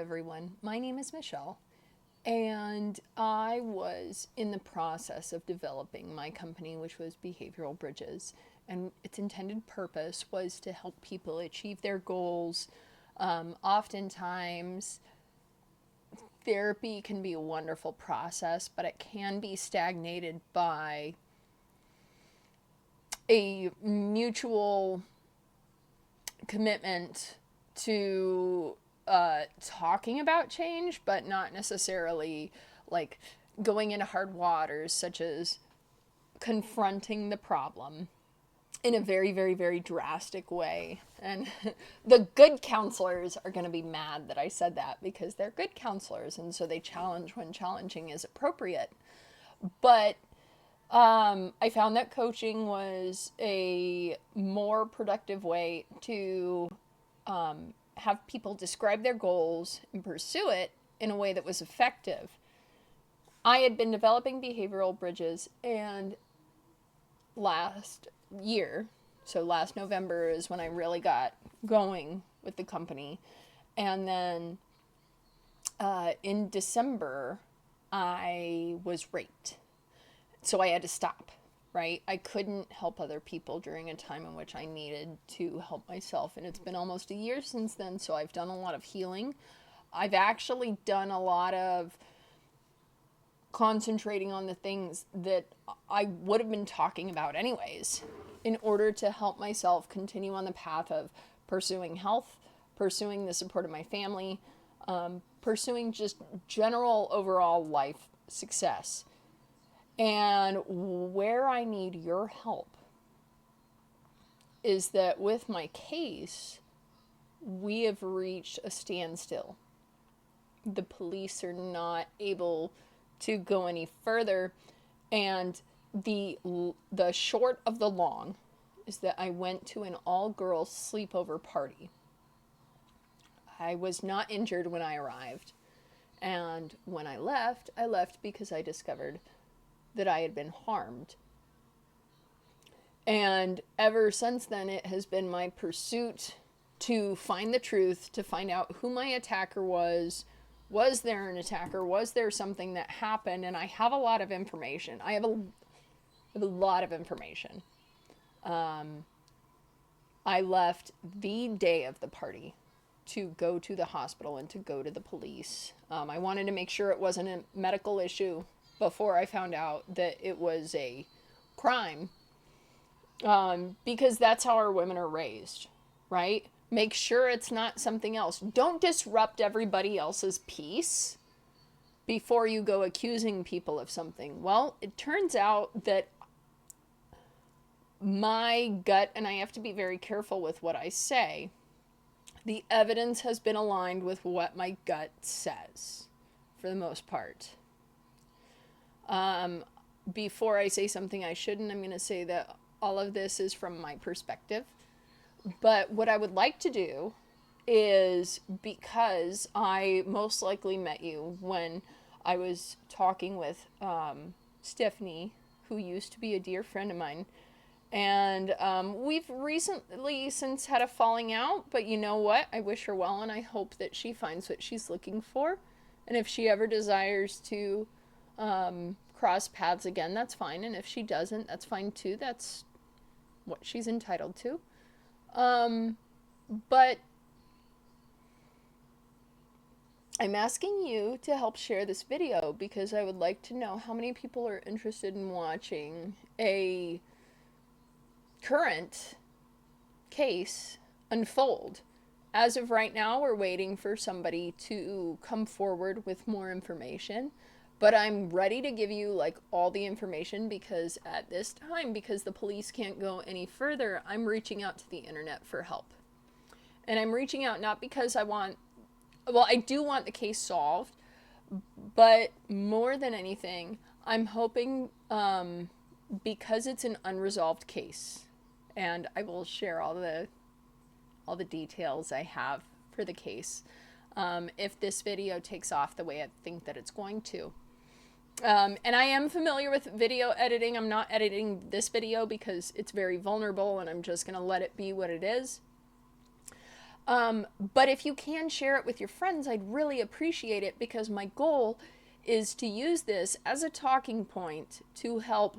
everyone. My name is Michelle, and I was in the process of developing my company, which was Behavioral Bridges, and its intended purpose was to help people achieve their goals. Oftentimes, therapy can be a wonderful process, but it can be stagnated by a mutual commitment to talking about change, but not necessarily like going into hard waters, such as confronting the problem in a very, very, very drastic way. And the good counselors are going to be mad that I said that because they're good counselors, and so they challenge when challenging is appropriate. But I found that coaching was a more productive way to have people describe their goals and pursue it in a way that was effective. I had been developing behavioral bridges, and last year, so last November is when I really got going with the company. And then in December, I was raped. So I had to stop, right? I couldn't help other people during a time in which I needed to help myself. And it's been almost a year since then, so I've done a lot of healing. I've actually done a lot of concentrating on the things that I would have been talking about anyways, in order to help myself continue on the path of pursuing health, pursuing the support of my family, pursuing just general overall life success. And where I need your help is that with my case, we have reached a standstill. The police are not able to go any further, and the short of the long is that I went to an all-girls sleepover party. I was not injured when I arrived, and when I left because I discovered that I had been harmed. And ever since then, it has been my pursuit to find the truth, to find out who my attacker was. Was there an attacker? Was there something that happened? And I have a lot of information. I have a lot of information. I left the day of the party to go to the hospital and to go to the police. I wanted to make sure it wasn't a medical issue before I found out that it was a crime. Because that's how our women are raised, right? Make sure it's not something else. Don't disrupt everybody else's peace before you go accusing people of something. Well, it turns out that my gut, and I have to be very careful with what I say, the evidence has been aligned with what my gut says, for the most part. Before I say something I shouldn't, I'm going to say that all of this is from my perspective. But what I would like to do is, because I most likely met you when I was talking with Stephanie, who used to be a dear friend of mine, and we've recently since had a falling out, but you know what? I wish her well, and I hope that she finds what she's looking for. And if she ever desires to cross paths again, that's fine. And if she doesn't, that's fine too. That's what she's entitled to. But I'm asking you to help share this video because I would like to know how many people are interested in watching a current case unfold. As of right now, we're waiting for somebody to come forward with more information. But I'm ready to give you like all the information because at this time, because the police can't go any further, I'm reaching out to the internet for help. And I'm reaching out not because I do want the case solved, but more than anything, I'm hoping because it's an unresolved case, and I will share all the details I have for the case if this video takes off the way I think that it's going to. And I am familiar with video editing. I'm not editing this video because it's very vulnerable and I'm just going to let it be what it is. But if you can share it with your friends, I'd really appreciate it, because my goal is to use this as a talking point to help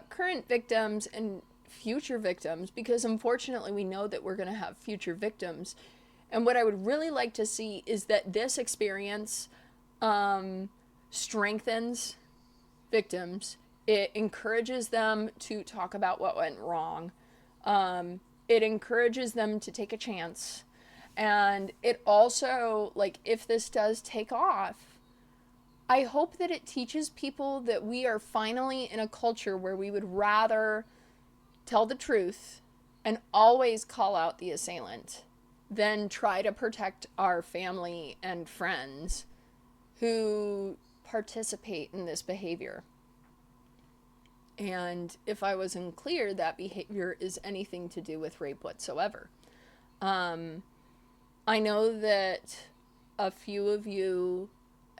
current victims and future victims, because unfortunately we know that we're going to have future victims. And what I would really like to see is that this experience strengthens victims. It encourages them to talk about what went wrong. It encourages them to take a chance. And it also, like, if this does take off, I hope that it teaches people that we are finally in a culture where we would rather tell the truth and always call out the assailant than try to protect our family and friends who participate in this behavior. And if I wasn't clear, that behavior is anything to do with rape whatsoever. I know that a few of you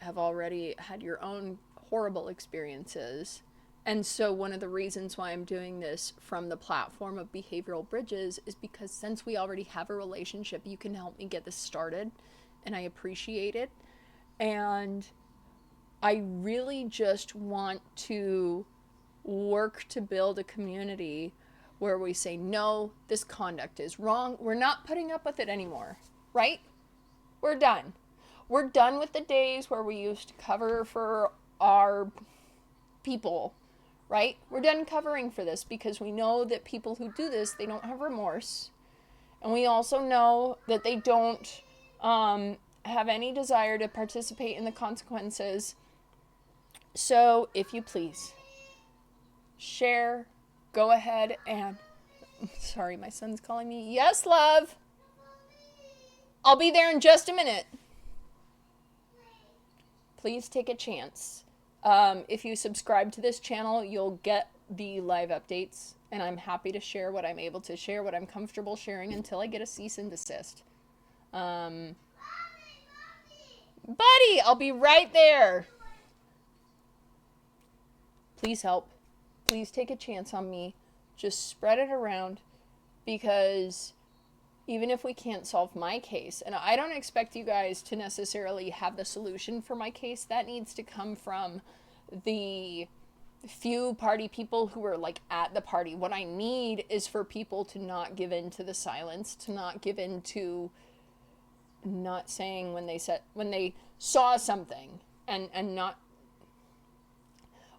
have already had your own horrible experiences. And so one of the reasons why I'm doing this from the platform of Behavioral Bridges is because since we already have a relationship, you can help me get this started. And I appreciate it. And I really just want to work to build a community where we say, no, this conduct is wrong. We're not putting up with it anymore, right? We're done. We're done with the days where we used to cover for our people, right? We're done covering for this, because we know that people who do this, they don't have remorse. And we also know that they don't have any desire to participate in the consequences. So if you please, share, go ahead and... Sorry, my son's calling me. Yes, love. I'll be there in just a minute. Please take a chance. If you subscribe to this channel, you'll get the live updates, and I'm happy to share what I'm able to share, what I'm comfortable sharing, until I get a cease and desist. Buddy, I'll be right there. Please help. Please take a chance on me. Just spread it around, because even if we can't solve my case, and I don't expect you guys to necessarily have the solution for my case, that needs to come from the few party people who are like at the party. What I need is for people to not give in to the silence, to not give in to not saying when they saw something, and not...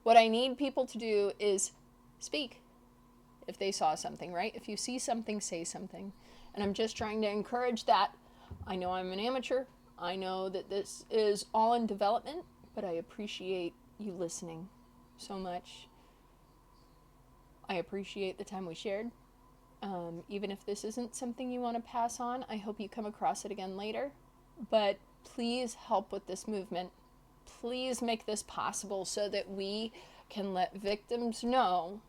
What I need people to do is speak if they saw something, right? If you see something, say something. And I'm just trying to encourage that. I know I'm an amateur. I know that this is all in development, but I appreciate you listening so much. I appreciate the time we shared. Even if this isn't something you want to pass on, I hope you come across it again later. But please help with this movement. Please make this possible so that we can let victims know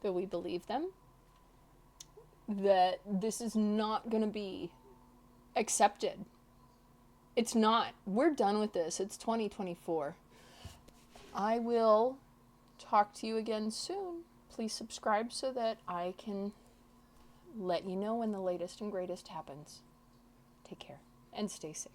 that we believe them, that this is not going to be accepted. It's not. We're done with this. It's 2024. I will talk to you again soon. Please subscribe so that I can let you know when the latest and greatest happens. Take care and stay safe.